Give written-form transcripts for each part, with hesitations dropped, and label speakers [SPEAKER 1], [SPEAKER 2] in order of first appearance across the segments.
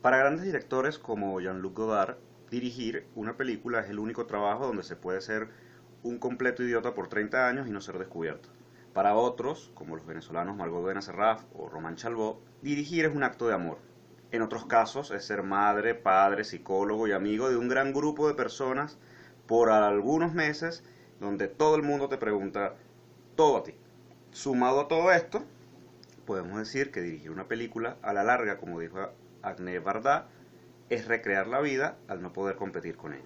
[SPEAKER 1] Para grandes directores como Jean-Luc Godard, dirigir una película es el único trabajo donde se puede ser un completo idiota por 30 años y no ser descubierto. Para otros, como los venezolanos Margot Benacerraf o Román Chalbaud, dirigir es un acto de amor. En otros casos es ser madre, padre, psicólogo y amigo de un gran grupo de personas por algunos meses donde todo el mundo te pregunta todo a ti. Sumado a todo esto, podemos decir que dirigir una película a la larga, como dijo Agnès Varda, es recrear la vida al no poder competir con ella.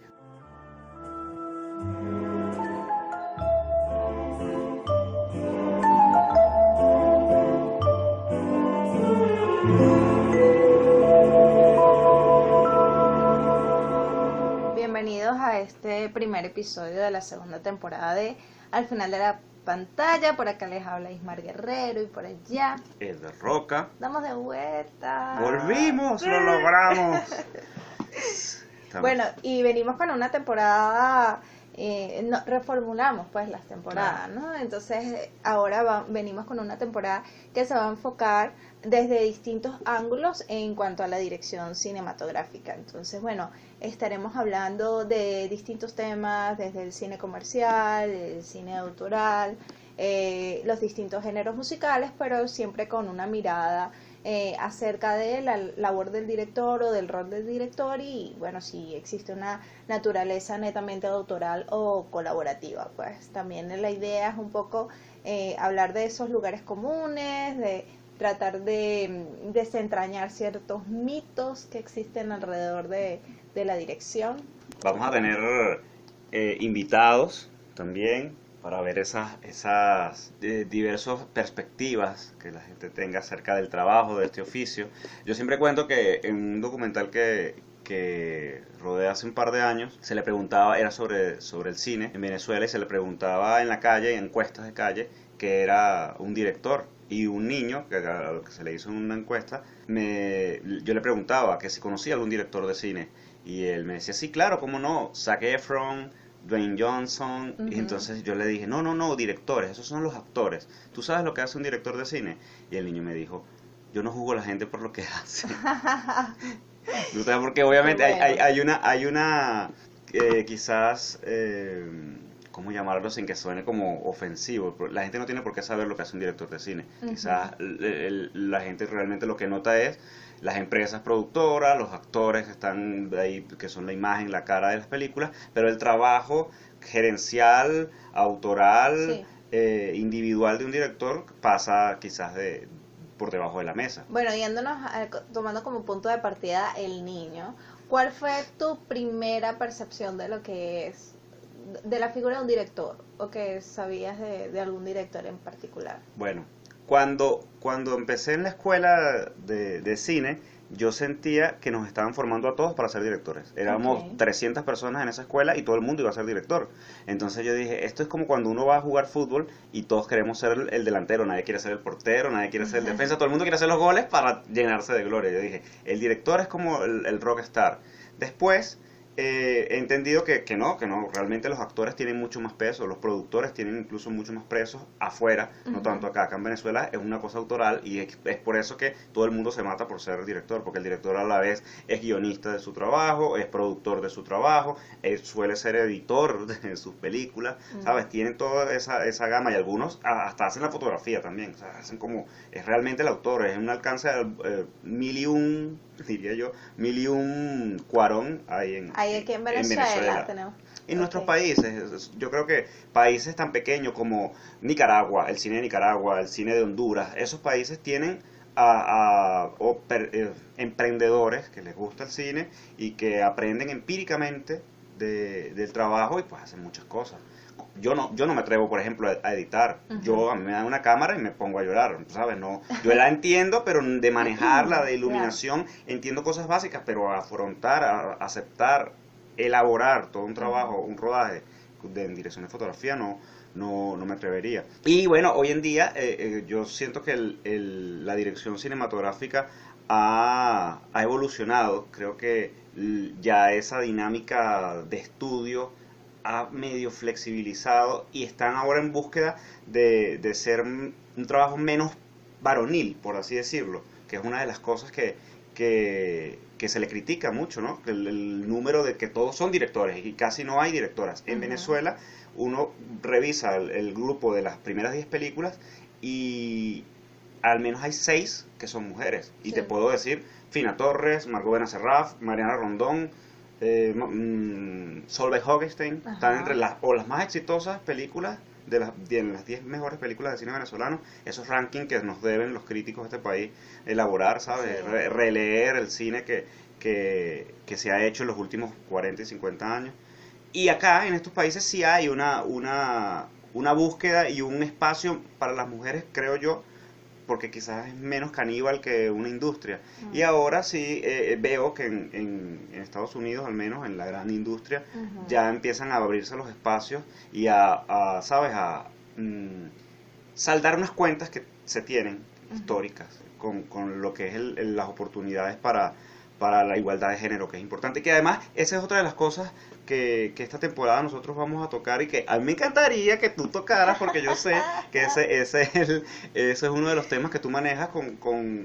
[SPEAKER 2] Bienvenidos a este primer episodio de la segunda temporada de Al final de la pantalla. Por acá les habla Ismar Guerrero y por allá
[SPEAKER 1] Es de Roca.
[SPEAKER 2] damos de vuelta.
[SPEAKER 1] ¡Volvimos! ¡Lo logramos!
[SPEAKER 2] Bueno, y venimos con una temporada, reformulamos pues las temporadas, ¿no? Entonces ahora venimos con una temporada que se va a enfocar desde distintos ángulos en cuanto a la dirección cinematográfica. Entonces, bueno, estaremos hablando de distintos temas, desde el cine comercial, el cine autoral, los distintos géneros musicales, pero siempre con una mirada acerca de la labor del director o del rol del director y, bueno, si existe una naturaleza netamente autoral o colaborativa. Pues también la idea es un poco hablar de esos lugares comunes, de tratar de desentrañar ciertos mitos que existen alrededor de la dirección.
[SPEAKER 1] Vamos a tener invitados también para ver esas diversas perspectivas que la gente tenga acerca del trabajo, de este oficio. Yo siempre cuento que en un documental que rodé hace un par de años, se le preguntaba, era sobre el cine en Venezuela, y se le preguntaba en la calle, en encuestas de calle, que era un director. Y un niño, que a lo que se le hizo en una encuesta, yo le preguntaba que si conocía algún director de cine. Y él me decía, sí, claro, cómo no, Zac Efron, Dwayne Johnson.
[SPEAKER 2] Uh-huh.
[SPEAKER 1] Y entonces yo le dije, no, directores, esos son los actores. ¿Tú sabes lo que hace un director de cine? Y el niño me dijo, yo no juzgo a la gente por lo que hace. ¿Tú sabes? Porque obviamente hay una quizás... ¿cómo llamarlo sin que suene como ofensivo? La gente no tiene por qué saber lo que hace un director de cine. Uh-huh. Quizás la gente realmente lo que nota es las empresas productoras, los actores que están ahí, que son la imagen, la cara de las películas, pero el trabajo gerencial, autoral, sí, individual de un director pasa quizás por debajo de la mesa.
[SPEAKER 2] Bueno, tomando como punto de partida el niño, ¿cuál fue tu primera percepción de lo que es, de la figura de un director, o que sabías de algún director en particular?
[SPEAKER 1] Bueno, cuando empecé en la escuela de cine, yo sentía que nos estaban formando a todos para ser directores. Éramos 300 personas en esa escuela y todo el mundo iba a ser director. Entonces yo dije, esto es como cuando uno va a jugar fútbol y todos queremos ser el delantero, nadie quiere ser el portero, nadie quiere ser el defensa, todo el mundo quiere hacer los goles para llenarse de gloria. Yo dije, el director es como el rockstar. Después he entendido que no, realmente los actores tienen mucho más peso, los productores tienen incluso mucho más pesos afuera, no tanto acá. Acá en Venezuela es una cosa autoral y es por eso que todo el mundo se mata por ser director, porque el director a la vez es guionista de su trabajo, es productor de su trabajo, suele ser editor de sus películas, ¿sabes? Tienen toda esa gama, y algunos hasta hacen la fotografía también, o sea, hacen como, es realmente el autor, es un alcance de diría yo, mil y un Cuarón hay
[SPEAKER 2] aquí en Venezuela tenemos.
[SPEAKER 1] En nuestros países, yo creo que países tan pequeños como Nicaragua, el cine de Nicaragua, el cine de Honduras, esos países tienen emprendedores que les gusta el cine y que aprenden empíricamente del trabajo y pues hacen muchas cosas. Yo no me atrevo, por ejemplo, a editar. A mí me dan una cámara y me pongo a llorar, ¿sabes? No, yo la entiendo, pero de manejarla, de iluminación, entiendo cosas básicas, pero a afrontar, a aceptar, elaborar todo un trabajo, un rodaje en dirección de fotografía, no me atrevería. Y bueno, hoy en día yo siento que la dirección cinematográfica ha evolucionado. Creo que ya esa dinámica de estudio ha medio flexibilizado y están ahora en búsqueda de ser un trabajo menos varonil, por así decirlo, que es una de las cosas que que se le critica mucho, ¿no? El número de que todos son directores y casi no hay directoras. En Venezuela uno revisa el grupo de las primeras 10 películas y al menos hay 6 que son mujeres. Y te puedo decir, Fina Torres, Margot Benacerraf, Mariana Rondón, Solveig Hogestein, están entre las más exitosas películas de las 10 mejores películas de cine venezolano. Esos rankings que nos deben los críticos de este país elaborar, ¿sabes? Releer el cine que se ha hecho en los últimos 40 y 50 años. Y acá, en estos países, sí hay una búsqueda y un espacio para las mujeres, creo yo, porque quizás es menos caníbal que una industria. Y ahora sí veo que en Estados Unidos, al menos en la gran industria, ya empiezan a abrirse los espacios y ¿sabes? Saldar unas cuentas que se tienen históricas con lo que es las oportunidades para la igualdad de género, que es importante. Que además, esa es otra de las cosas que esta temporada nosotros vamos a tocar y que a mí me encantaría que tú tocaras, porque yo sé que ese es uno de los temas que tú manejas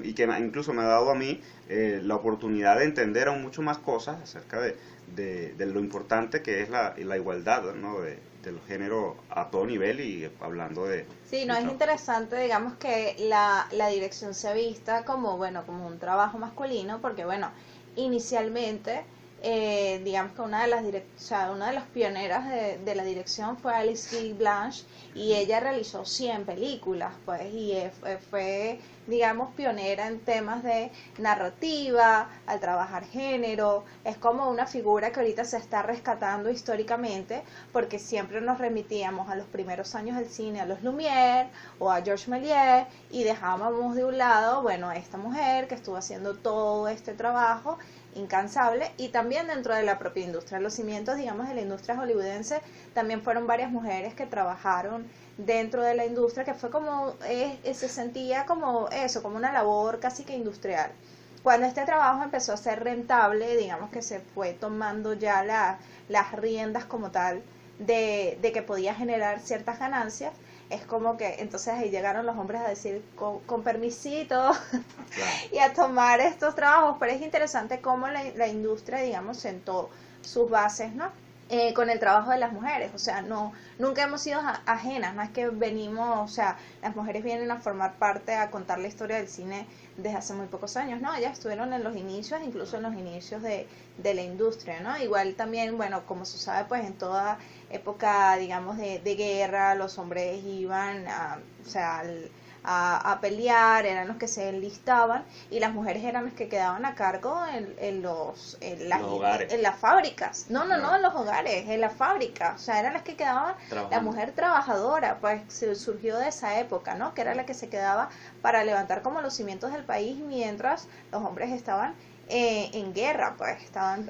[SPEAKER 1] y que incluso me ha dado a mí la oportunidad de entender aún mucho más cosas acerca de lo importante que es la igualdad, ¿no? de los géneros a todo nivel y hablando de...
[SPEAKER 2] Sí, no, es interesante, digamos, que la dirección se vista como, bueno, como un trabajo masculino, porque, bueno, inicialmente, digamos que una de las pioneras de la dirección fue Alice Guy Blanche, y ella realizó 100 películas, pues, y fue, digamos, pionera en temas de narrativa, al trabajar género. Es como una figura que ahorita se está rescatando históricamente, porque siempre nos remitíamos a los primeros años del cine, a los Lumière o a Georges Méliès, y dejábamos de un lado, bueno, a esta mujer que estuvo haciendo todo este trabajo incansable, y también dentro de la propia industria. Los cimientos, digamos, de la industria hollywoodense también fueron varias mujeres que trabajaron dentro de la industria, que fue como, se sentía como eso, como una labor casi que industrial. Cuando este trabajo empezó a ser rentable, digamos que se fue tomando ya las riendas como tal de que podía generar ciertas ganancias, es como que entonces ahí llegaron los hombres a decir con permisito, claro, y a tomar estos trabajos. Pero es interesante cómo la industria, digamos, sentó sus bases, ¿no? Con el trabajo de las mujeres. O sea, nunca hemos sido ajenas, no es que venimos, o sea, las mujeres vienen a formar parte, a contar la historia del cine desde hace muy pocos años, ¿no? Ellas estuvieron en los inicios, incluso en los inicios de la industria, ¿no? Igual también, bueno, como se sabe, pues en toda época, digamos, de guerra, los hombres iban a pelear, eran los que se enlistaban, y las mujeres eran las que quedaban a cargo en las fábricas. No, en los hogares, en la fábrica. O sea, eran las que quedaban, trabajando. La mujer trabajadora, pues surgió de esa época, ¿no? Que era la que se quedaba para levantar como los cimientos del país, mientras los hombres estaban en guerra, pues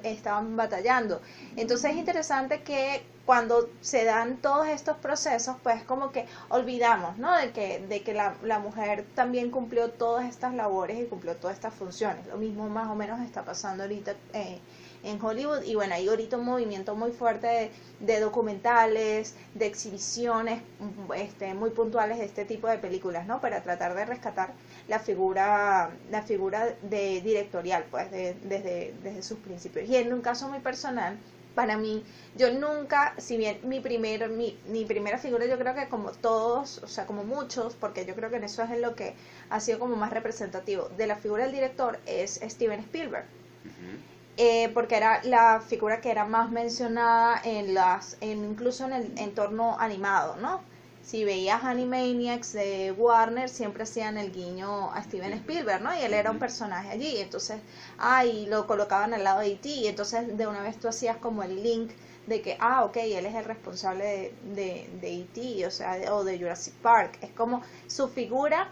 [SPEAKER 2] estaban batallando. Entonces es interesante que cuando se dan todos estos procesos, pues como que olvidamos, ¿no? De que la mujer también cumplió todas estas labores y cumplió todas estas funciones. Lo mismo más o menos está pasando ahorita en Hollywood, y bueno, hay ahorita un movimiento muy fuerte de documentales, de exhibiciones muy puntuales de este tipo de películas, ¿no? Para tratar de rescatar la figura de directorial, pues, desde sus principios. Y en un caso muy personal, para mí, yo nunca, si bien mi primera figura, yo creo que como todos, o sea, como muchos, porque yo creo que en eso es lo que ha sido como más representativo de la figura del director, es Steven Spielberg. Porque era la figura que era más mencionada incluso en el entorno animado, ¿no? Si veías Animaniacs de Warner, siempre hacían el guiño a Steven Spielberg, ¿no? Y él era un personaje allí, entonces, y lo colocaban al lado de E.T., y entonces de una vez tú hacías como el link de que, ok, él es el responsable de E.T., o sea, o de Jurassic Park. Es como su figura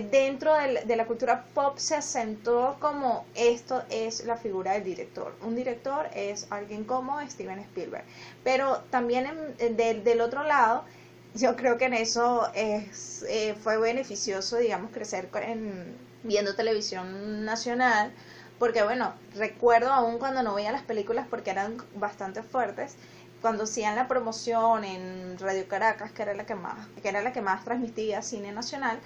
[SPEAKER 2] dentro de la cultura pop se asentó como esto es la figura del director. Un director es alguien como Steven Spielberg. Pero también del otro lado, yo creo que en eso fue beneficioso, digamos, crecer viendo televisión nacional, porque bueno, recuerdo aún cuando no veía las películas porque eran bastante fuertes, cuando hacían la promoción en Radio Caracas, que era la que más transmitía cine nacional,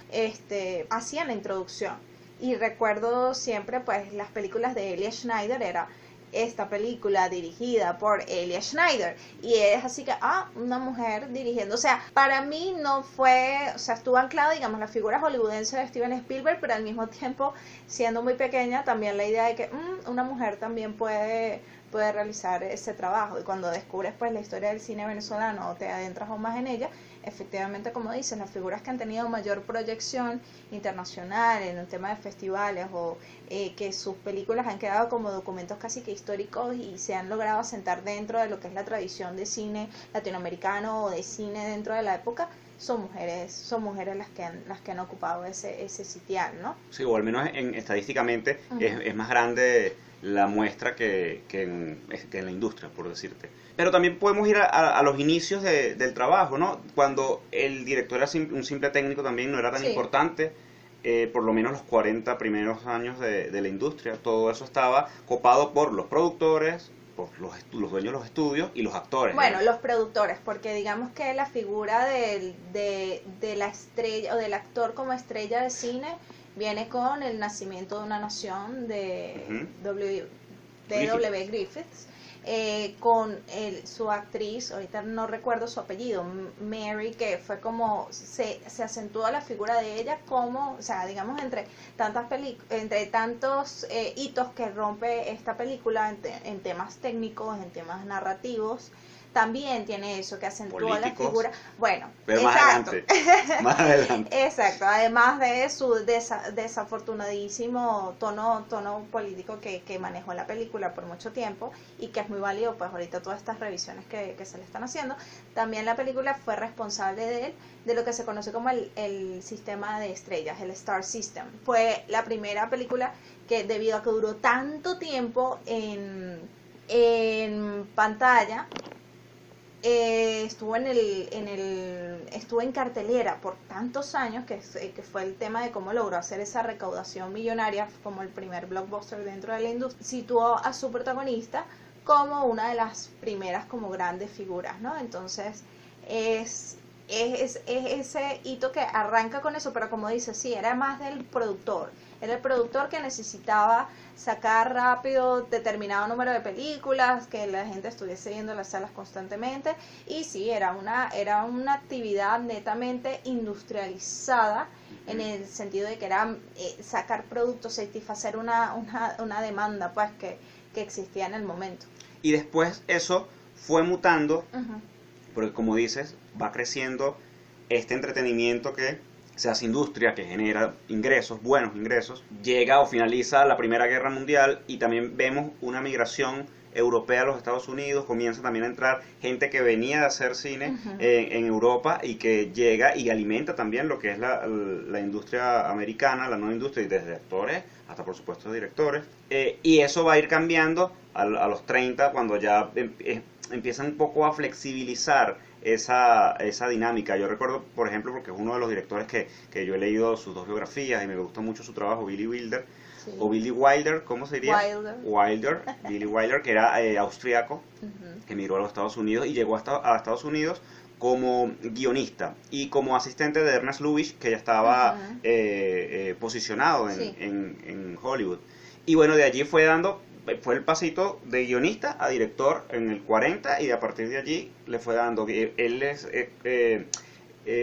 [SPEAKER 2] hacían la introducción. y recuerdo siempre pues las películas de Elia Schneider, era esta película dirigida por Elia Schneider, y es así que, una mujer dirigiendo, o sea, para mí no fue, o sea, estuvo anclada, digamos, la figura hollywoodense de Steven Spielberg, pero al mismo tiempo, siendo muy pequeña, también la idea de que una mujer también puede realizar ese trabajo, y cuando descubres pues la historia del cine venezolano o te adentras aún más en ella, efectivamente, como dices, las figuras que han tenido mayor proyección internacional en el tema de festivales o que sus películas han quedado como documentos casi que históricos y se han logrado asentar dentro de lo que es la tradición de cine latinoamericano o de cine dentro de la época, son mujeres las que han ocupado ese sitial, ¿no?
[SPEAKER 1] Sí, o al menos estadísticamente es más grande la muestra que en la industria, por decirte. Pero también podemos ir a los inicios del trabajo, ¿no? Cuando el director era un simple técnico también no era tan importante, por lo menos los 40 primeros años de la industria, todo eso estaba copado por los productores, por los dueños de los estudios y los actores.
[SPEAKER 2] Bueno, los productores, porque digamos que la figura de la estrella o del actor como estrella de cine viene con el nacimiento de una nación de W. Griffiths, con su actriz, ahorita no recuerdo su apellido, Mary, que fue como se acentuó la figura de ella como, o sea, digamos, entre tantos hitos que rompe esta película en temas técnicos, en temas narrativos. También tiene eso, que acentúa la figura. Bueno,
[SPEAKER 1] pero
[SPEAKER 2] exacto.
[SPEAKER 1] Más adelante.
[SPEAKER 2] Exacto, además de su desafortunadísimo tono político que manejó la película por mucho tiempo y que es muy válido, pues ahorita todas estas revisiones que se le están haciendo. También la película fue responsable de lo que se conoce como el sistema de estrellas, el Star System. Fue la primera película que, debido a que duró tanto tiempo en pantalla, estuvo en cartelera por tantos años que fue el tema de cómo logró hacer esa recaudación millonaria como el primer blockbuster dentro de la industria. Situó a su protagonista como una de las primeras como grandes figuras, ¿no? Entonces es ese hito que arranca con eso, pero como dice, sí, era más del productor. Era el productor que necesitaba sacar rápido determinado número de películas, que la gente estuviese yendo a las salas constantemente, y sí, era una actividad netamente industrializada, en el sentido de que era sacar productos, satisfacer una demanda pues que existía en el momento.
[SPEAKER 1] Y después eso fue mutando, porque como dices, va creciendo este entretenimiento que se hace industria, que genera ingresos, buenos ingresos, llega o finaliza la Primera Guerra Mundial y también vemos una migración europea a los Estados Unidos, comienza también a entrar gente que venía de hacer cine en Europa y que llega y alimenta también lo que es la industria americana, la nueva industria, desde actores hasta por supuesto directores, y eso va a ir cambiando a los 30 cuando ya empiezan un poco a flexibilizar esa dinámica. Yo recuerdo, por ejemplo, porque es uno de los directores que yo he leído sus dos biografías y me gusta mucho su trabajo, Billy Wilder, sí. O Billy Wilder, ¿cómo se diría? Billy Wilder, que era austriaco, que emigró a los Estados Unidos y llegó a Estados Unidos como guionista y como asistente de Ernest Lubitsch, que ya estaba posicionado en Hollywood. Y bueno, de allí fue el pasito de guionista a director en el 40 y a partir de allí le fue dando. Él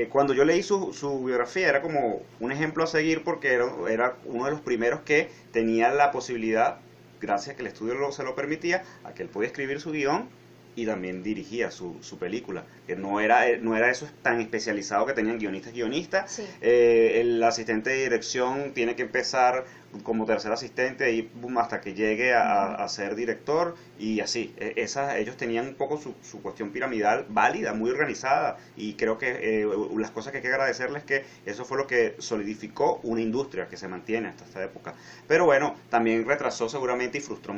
[SPEAKER 1] cuando yo leí su biografía era como un ejemplo a seguir porque era uno de los primeros que tenía la posibilidad, gracias a que el estudio se lo permitía, a que él podía escribir su guión y también dirigía su película, que no era eso tan especializado que tenían guionistas. Sí. El asistente de dirección tiene que empezar como tercer asistente y hasta que llegue a ser director y así. Ellos tenían un poco su cuestión piramidal válida, muy organizada, y creo que las cosas que hay que agradecerles es que eso fue lo que solidificó una industria que se mantiene hasta esta época. Pero bueno, también retrasó seguramente y frustró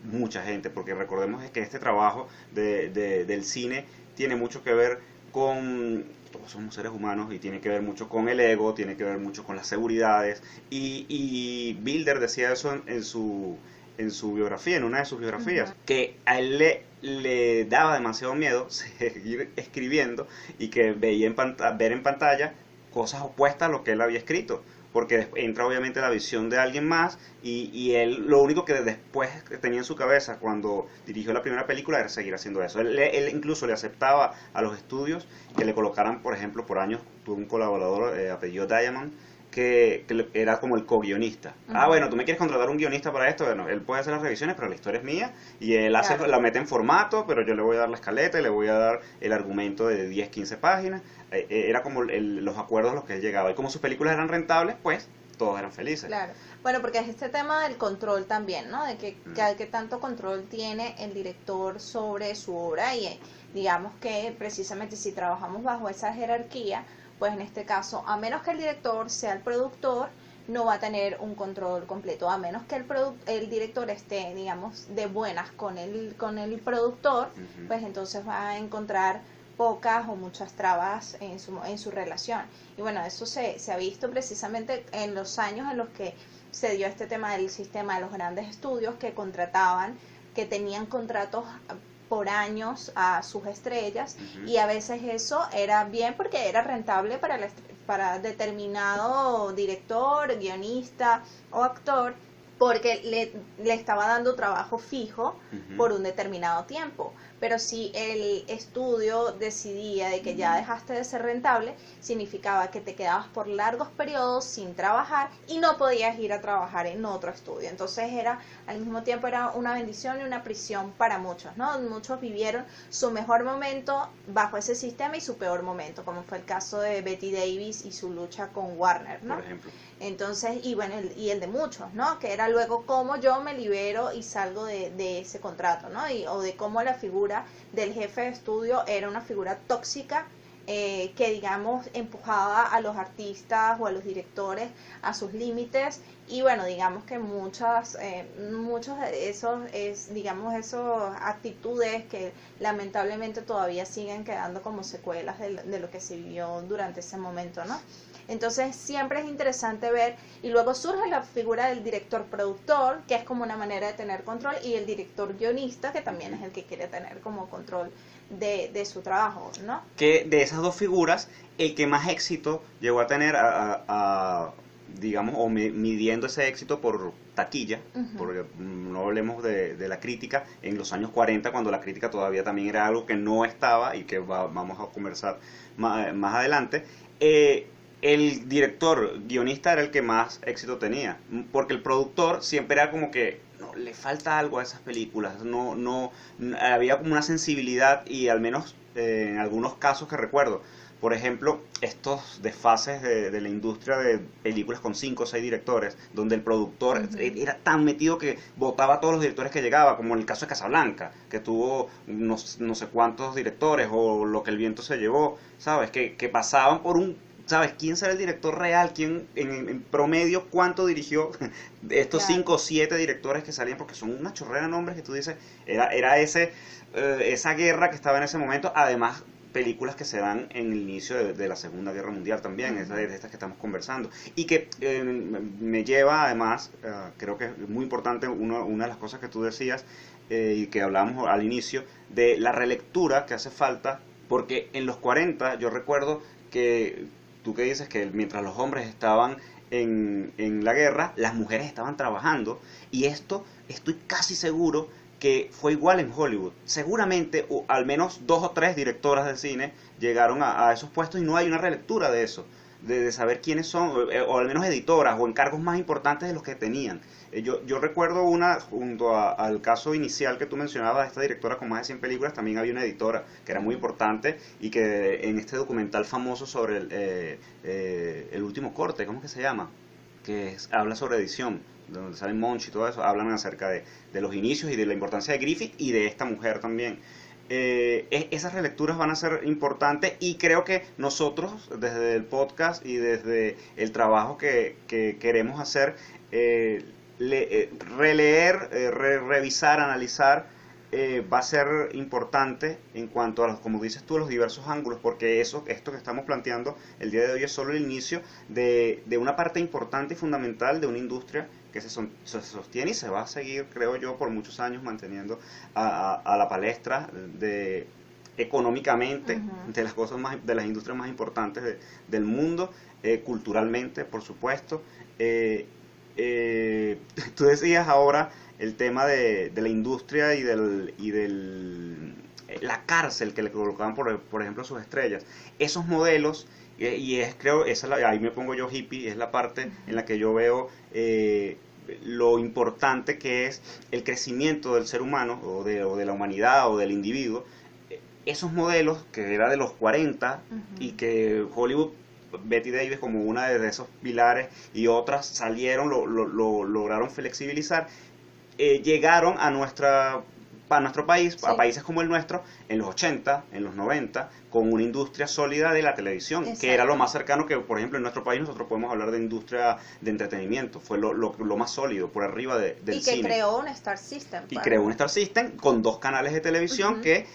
[SPEAKER 1] mucha gente, porque recordemos que este trabajo del cine tiene mucho que ver con, todos somos seres humanos y tiene que ver mucho con el ego, tiene que ver mucho con las seguridades, y Bilder decía eso en su biografía, en una de sus biografías, que a él le daba demasiado miedo seguir escribiendo y que veía ver en pantalla cosas opuestas a lo que él había escrito. porque entra obviamente la visión de alguien más y él lo único que después tenía en su cabeza cuando dirigió la primera película era seguir haciendo eso. Él incluso le aceptaba a los estudios que le colocaran, por ejemplo, por años tuvo un colaborador apellido Diamond, que era como el co-guionista. Bueno, tú me quieres contratar un guionista para esto, bueno, él puede hacer las revisiones, pero la historia es mía, y él la mete en formato, pero yo le voy a dar la escaleta y le voy a dar el argumento de 10, 15 páginas. Era como los acuerdos a los que él llegaba. Y como sus películas eran rentables, pues todos eran felices.
[SPEAKER 2] Claro. Bueno, porque es este tema del control también, ¿no? De que tanto control tiene el director sobre su obra y digamos que precisamente si trabajamos bajo esa jerarquía, pues en este caso, a menos que el director sea el productor, no va a tener un control completo, a menos que el director esté, digamos, de buenas con el productor, pues entonces va a encontrar pocas o muchas trabas en su relación. Y bueno, eso se ha visto precisamente en los años en los que se dio este tema del sistema de los grandes estudios que contrataban, que tenían contratos por años a sus estrellas, y a veces eso era bien porque era rentable para determinado director, guionista o actor, porque le estaba dando trabajo fijo por un determinado tiempo. Pero si el estudio decidía de que ya dejaste de ser rentable, significaba que te quedabas por largos periodos sin trabajar y no podías ir a trabajar en otro estudio. Entonces al mismo tiempo era una bendición y una prisión para muchos, ¿no? Muchos vivieron su mejor momento bajo ese sistema y su peor momento, como fue el caso de Betty Davis y su lucha con Warner, ¿no?
[SPEAKER 1] Por ejemplo.
[SPEAKER 2] Entonces, y bueno, y el de muchos, ¿no? Que era luego cómo yo me libero y salgo de ese contrato, ¿no? O de cómo la figura del jefe de estudio era una figura tóxica, que digamos empujaba a los artistas o a los directores a sus límites. Y bueno, digamos que muchos de esos actitudes que lamentablemente todavía siguen quedando como secuelas de lo que se vivió durante ese momento, ¿no? Entonces siempre es interesante ver, y luego surge la figura del director productor, que es como una manera de tener control, y el director guionista, que también es el que quiere tener como control de su trabajo, ¿no?
[SPEAKER 1] Que de esas dos figuras, el que más éxito llegó a tener digamos, o midiendo ese éxito por taquilla, porque no hablemos de la crítica, en los años 40, cuando la crítica todavía también era algo que no estaba y que vamos a conversar más adelante, el director guionista era el que más éxito tenía, porque el productor siempre era como que no, le falta algo a esas películas, no había como una sensibilidad, y al menos en algunos casos que recuerdo, por ejemplo, estos desfases de la industria de películas con 5 o 6 directores, donde el productor era tan metido que votaba a todos los directores que llegaba, como en el caso de Casablanca, que tuvo no sé cuántos directores, o Lo que el viento se llevó, ¿sabes? Que pasaban por ¿sabes? ¿Quién será el director real? ¿Quién en promedio cuánto dirigió de estos 5 o 7 directores que salían? Porque son una chorrera de nombres que tú dices, era esa guerra que estaba en ese momento, además películas que se dan en el inicio de la Segunda Guerra Mundial también, de estas que estamos conversando, y que me lleva además, creo que es muy importante una de las cosas que tú decías y que hablábamos al inicio, de la relectura que hace falta, porque en los 40 yo recuerdo que tú que dices que mientras los hombres estaban en la guerra, las mujeres estaban trabajando, y esto estoy casi seguro que fue igual en Hollywood. Seguramente al menos 2 o 3 directoras de cine llegaron a esos puestos, y no hay una relectura de eso, de saber quiénes son, o al menos editoras o encargos más importantes de los que tenían. Yo recuerdo junto al caso inicial que tú mencionabas, de esta directora con más de 100 películas, también había una editora que era muy importante, y que en este documental famoso sobre el último corte, ¿cómo es que se llama? Que habla sobre edición, donde sale Monch y todo eso, hablan acerca de los inicios y de la importancia de Griffith y de esta mujer también. Esas relecturas van a ser importantes, y creo que nosotros desde el podcast y desde el trabajo que queremos hacer, releer, revisar, analizar, va a ser importante en cuanto a como dices tú, los diversos ángulos, porque esto que estamos planteando el día de hoy es solo el inicio de una parte importante y fundamental de una industria que se sostiene y se va a seguir, creo yo, por muchos años manteniendo a la palestra económicamente, de las cosas más, de las industrias más importantes del mundo, culturalmente, por supuesto. Tú decías ahora el tema de la industria y la cárcel que le colocaban, por ejemplo, a sus estrellas. Esos modelos, y creo, ahí me pongo yo hippie, es la parte en la que yo veo lo importante que es el crecimiento del ser humano, o de la humanidad, o del individuo. Esos modelos que era de los 40 y que Hollywood, Betty Davis como una de esos pilares y otras salieron, lograron flexibilizar, llegaron a nuestro país, a países como el nuestro, en los 80, en los 90, con una industria sólida de la televisión. Exacto. Que era lo más cercano que, por ejemplo, en nuestro país nosotros podemos hablar de industria de entretenimiento. Fue lo más sólido, por arriba del cine.
[SPEAKER 2] Y que creó un Star System.
[SPEAKER 1] Y creó un Star System con 2 canales de televisión que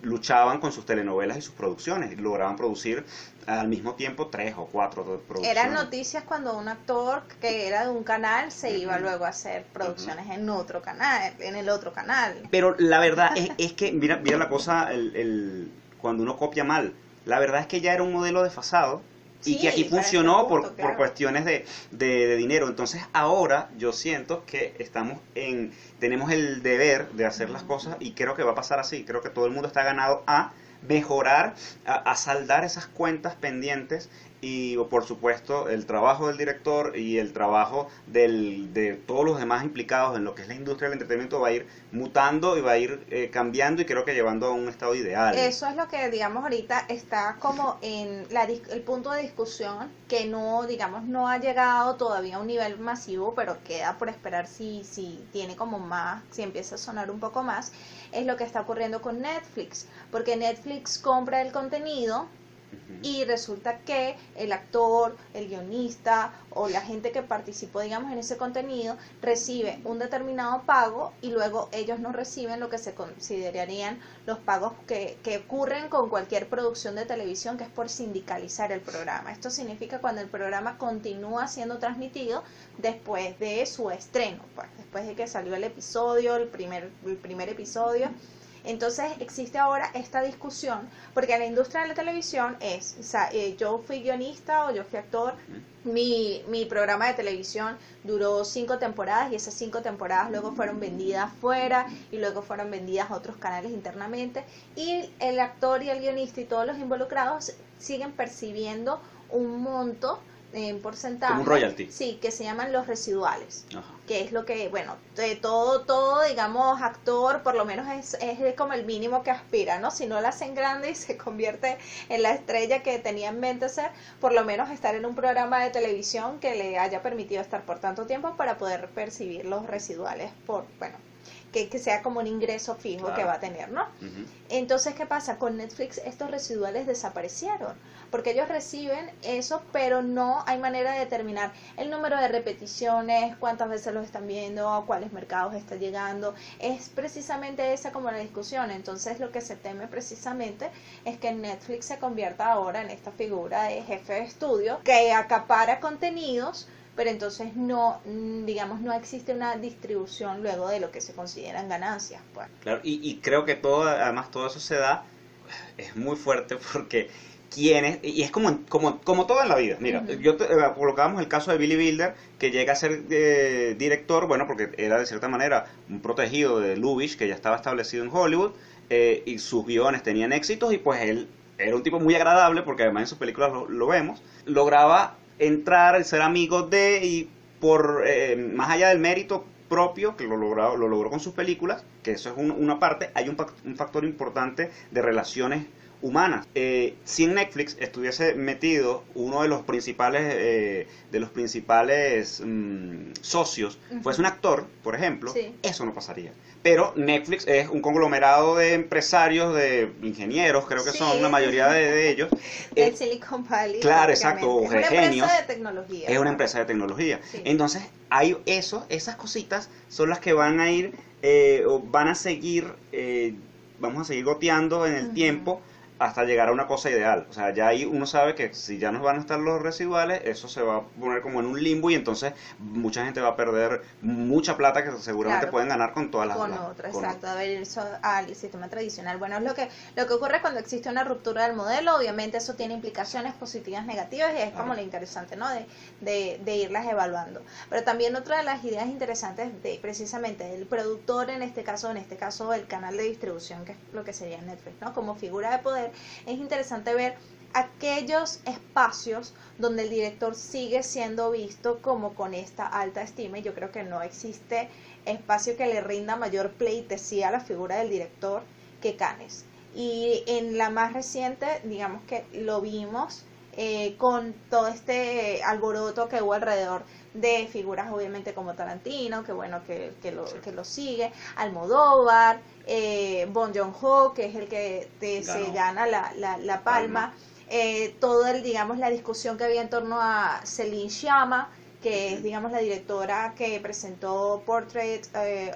[SPEAKER 1] luchaban con sus telenovelas y sus producciones, y lograban producir al mismo tiempo 3 o 4 producciones.
[SPEAKER 2] Eran noticias cuando un actor que era de un canal se iba luego a hacer producciones en otro canal, en el otro canal.
[SPEAKER 1] Pero la verdad es que, mira la cosa, cuando uno copia mal, la verdad es que ya era un modelo desfasado, y que aquí funcionó por cuestiones de dinero. Entonces ahora yo siento que tenemos el deber de hacer las cosas, y creo que va a pasar así. Creo que todo el mundo está ganado a mejorar, a saldar esas cuentas pendientes, y por supuesto el trabajo del director y el trabajo de todos los demás implicados en lo que es la industria del entretenimiento va a ir mutando y va a ir cambiando, y creo que llevando a un estado ideal.
[SPEAKER 2] Eso es lo que, digamos, ahorita está como en el punto de discusión, que no, digamos, no ha llegado todavía a un nivel masivo, pero queda por esperar si tiene como más, si empieza a sonar un poco más. Es lo que está ocurriendo con Netflix, porque Netflix compra el contenido y resulta que el actor, el guionista o la gente que participó, digamos, en ese contenido recibe un determinado pago, y luego ellos no reciben lo que se considerarían los pagos que ocurren con cualquier producción de televisión, que es por sindicalizar el programa. Esto significa cuando el programa continúa siendo transmitido después de su estreno, pues, después de que salió el episodio, el primer episodio. Entonces existe ahora esta discusión, porque la industria de la televisión yo fui guionista o yo fui actor, mi programa de televisión duró 5 temporadas, y esas 5 temporadas luego fueron vendidas fuera, y luego fueron vendidas a otros canales internamente, y el actor y el guionista y todos los involucrados siguen percibiendo un monto en porcentaje,
[SPEAKER 1] como un royalty,
[SPEAKER 2] sí, que se llaman los residuales.
[SPEAKER 1] Ajá.
[SPEAKER 2] Que es lo que, bueno, de todo, digamos, actor, por lo menos es como el mínimo que aspira, ¿no? Si no la hacen grande y se convierte en la estrella que tenía en mente ser, por lo menos estar en un programa de televisión que le haya permitido estar por tanto tiempo para poder percibir los residuales que sea como un ingreso fijo, claro, que va a tener, ¿no? Entonces, ¿qué pasa? Con Netflix estos residuales desaparecieron, porque ellos reciben eso, pero no hay manera de determinar el número de repeticiones, cuántas veces los están viendo, a cuáles mercados está llegando. Es precisamente esa como la discusión. Entonces, lo que se teme precisamente es que Netflix se convierta ahora en esta figura de jefe de estudio que acapara contenidos, pero entonces no existe una distribución luego de lo que se consideran ganancias, pues.
[SPEAKER 1] Claro, y creo que además todo eso se da, es muy fuerte, porque y es como todo en la vida. Mira, colocábamos el caso de Billy Wilder, que llega a ser director, bueno, porque era de cierta manera un protegido de Lubitsch, que ya estaba establecido en Hollywood, y sus guiones tenían éxitos, y pues él era un tipo muy agradable, porque además en sus películas lo vemos, lograba entrar, ser amigo y por más allá del mérito propio, que lo logró con sus películas, que eso es una parte, hay un factor importante de relaciones humanas. Si en Netflix estuviese metido uno de los principales socios, fuese un actor, por ejemplo, sí, eso no pasaría. Pero Netflix es un conglomerado de empresarios, de ingenieros, creo que sí, son la mayoría de ellos.
[SPEAKER 2] El Silicon Valley.
[SPEAKER 1] Claro, exacto,
[SPEAKER 2] es una empresa de tecnología.
[SPEAKER 1] Es una empresa de tecnología. Sí. Entonces, esas cositas son las que van a ir, vamos a seguir goteando en el tiempo, hasta llegar a una cosa ideal. O sea, ya ahí uno sabe que si ya nos van a estar los residuales, eso se va a poner como en un limbo y entonces mucha gente va a perder mucha plata que seguramente pueden ganar con todas las...
[SPEAKER 2] Con otra, exacto, a ver, eso al sistema tradicional. Bueno, es lo que ocurre cuando existe una ruptura del modelo, obviamente eso tiene implicaciones positivas, negativas, y es como lo interesante, ¿no? De irlas evaluando. Pero también otra de las ideas interesantes de precisamente el productor en este caso el canal de distribución, que es lo que sería Netflix, ¿no? Como figura de poder, es interesante ver aquellos espacios donde el director sigue siendo visto como con esta alta estima, y yo creo que no existe espacio que le rinda mayor pleitesía a la figura del director que Cannes. Y en la más reciente, digamos que lo vimos con todo este alboroto que hubo alrededor de figuras obviamente como Tarantino, que bueno, que lo sigue, Almodóvar, Bong Joon-ho, que es el que se gana la palma, todo digamos la discusión que había en torno a Celine Sciamma, que es digamos la directora que presentó Portrait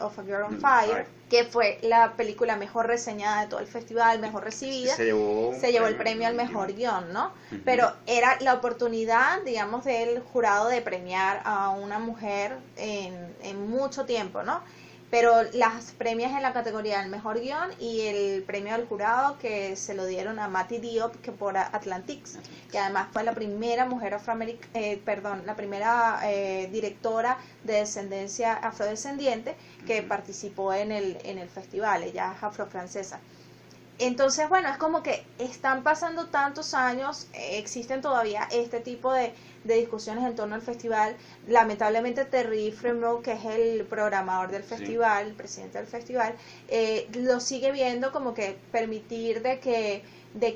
[SPEAKER 2] of a Girl on Fire, que fue la película mejor reseñada de todo el festival, mejor recibida, se llevó el premio al mejor guión, ¿no? Pero era la oportunidad, digamos, del jurado de premiar a una mujer en mucho tiempo, ¿no? Pero las premias en la categoría del mejor guión y el premio del jurado que se lo dieron a Mati Diop, que por Atlantics, que además fue la primera mujer la primera directora de descendencia afrodescendiente que participó en el festival. Ella es afrofrancesa. Entonces, bueno, es como que están pasando tantos años, existen todavía este tipo de discusiones en torno al festival. Lamentablemente Thierry Frémaux, que es el programador del festival, el presidente del festival, lo sigue viendo como que permitir de que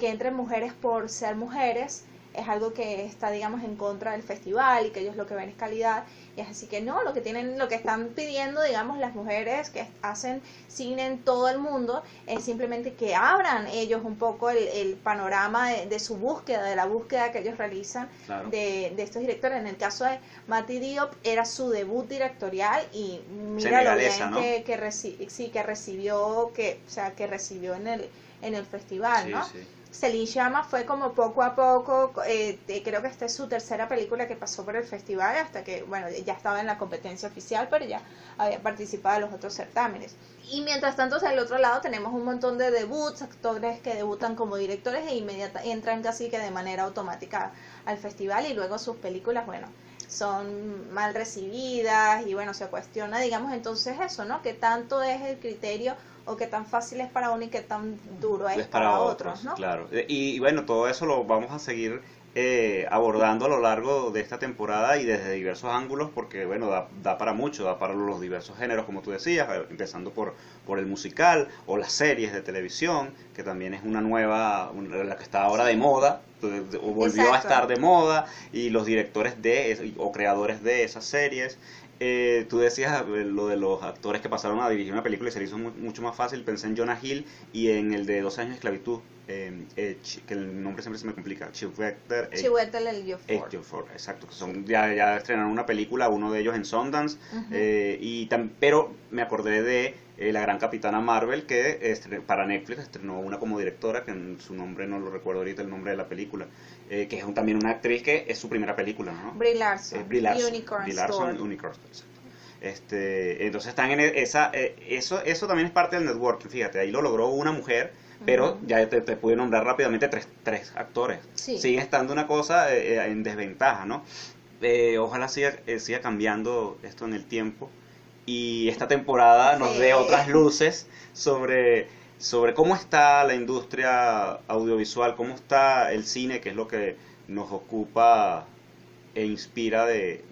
[SPEAKER 2] entren mujeres por ser mujeres es algo que está, digamos, en contra del festival, y que ellos lo que ven es calidad, y es así que no, lo que están pidiendo, digamos, las mujeres que hacen cine en todo el mundo es simplemente que abran ellos un poco el panorama de su búsqueda, de la búsqueda que ellos realizan de estos directores. En el caso de Mati Diop era su debut directorial, y mira lo bien, ¿no? que recibió en el festival, ¿no? Sí. Celine Sciamma fue como poco a poco, creo que esta es su tercera película que pasó por el festival, hasta que, bueno, ya estaba en la competencia oficial, pero ya había participado en los otros certámenes. Y mientras tanto, del otro lado tenemos un montón de debuts, actores que debutan como directores e entran casi que de manera automática al festival, y luego sus películas, bueno, son mal recibidas, y bueno, se cuestiona, digamos, entonces eso, ¿no? ¿Qué tanto es el criterio, o qué tan fácil es para uno y qué tan duro es para otros, ¿no?
[SPEAKER 1] Claro, y bueno, todo eso lo vamos a seguir abordando a lo largo de esta temporada y desde diversos ángulos, porque bueno, da para mucho, da para los diversos géneros, como tú decías, empezando por el musical o las series de televisión, que también es una nueva, la que está ahora de moda, o volvió a estar de moda, y los directores o creadores de esas series. Tú decías lo de los actores que pasaron a dirigir una película y se le hizo mucho más fácil. Pensé en Jonah Hill y en el de 12 años de esclavitud, que el nombre siempre se me complica, Chiwetel Ejiofor, exacto, que ya estrenaron una película, uno de ellos en Sundance, pero me acordé de la gran Capitana Marvel, que para Netflix estrenó una como directora, que su nombre no lo recuerdo ahorita, el nombre de la película, que es también una actriz que es su primera película, ¿no?
[SPEAKER 2] Brie Larson,
[SPEAKER 1] Unicorn Store. Entonces están en eso también es parte del networking, fíjate, ahí lo logró una mujer, pero ya te pude nombrar rápidamente tres actores. Sí. Sigue estando una cosa en desventaja, ¿no? Ojalá siga cambiando esto en el tiempo, y esta temporada nos dé otras luces sobre cómo está la industria audiovisual, cómo está el cine, que es lo que nos ocupa e inspira de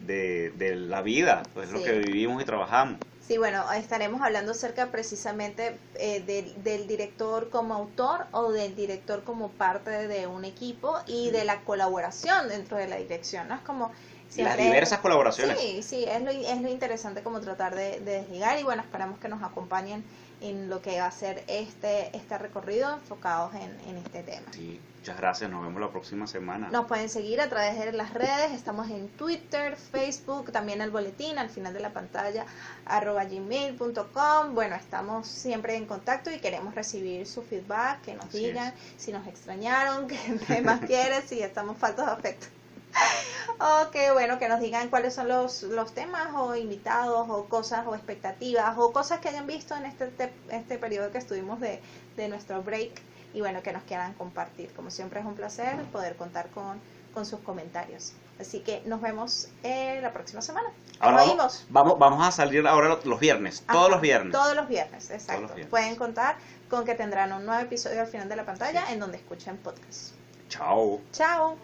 [SPEAKER 1] la vida, pues lo que vivimos y trabajamos.
[SPEAKER 2] Sí, bueno, estaremos hablando acerca precisamente del director como autor, o del director como parte de un equipo, y de la colaboración dentro de la dirección, ¿no? Es como
[SPEAKER 1] las diversas colaboraciones.
[SPEAKER 2] Sí, es lo interesante como tratar de desligar y bueno, esperamos que nos acompañen en lo que va a ser este recorrido enfocados en este tema.
[SPEAKER 1] Sí, muchas gracias, nos vemos la próxima semana.
[SPEAKER 2] Nos pueden seguir a través de las redes, estamos en Twitter, Facebook, también el boletín al final de la pantalla, @gmail.com. Bueno, estamos siempre en contacto y queremos recibir su feedback, que nos digan si nos extrañaron, qué más quieren, si estamos faltos de afecto. Ok, bueno, que nos digan cuáles son los temas o invitados o cosas o expectativas o cosas que hayan visto en este periodo que estuvimos de nuestro break y bueno, que nos quieran compartir. Como siempre es un placer poder contar con sus comentarios. Así que nos vemos la próxima semana.
[SPEAKER 1] Ahora vamos a salir ahora los viernes, todos los viernes.
[SPEAKER 2] Todos los viernes, exacto. Los viernes. Pueden contar con que tendrán un nuevo episodio al final de la pantalla en donde escuchen podcast.
[SPEAKER 1] Chao.
[SPEAKER 2] Chao.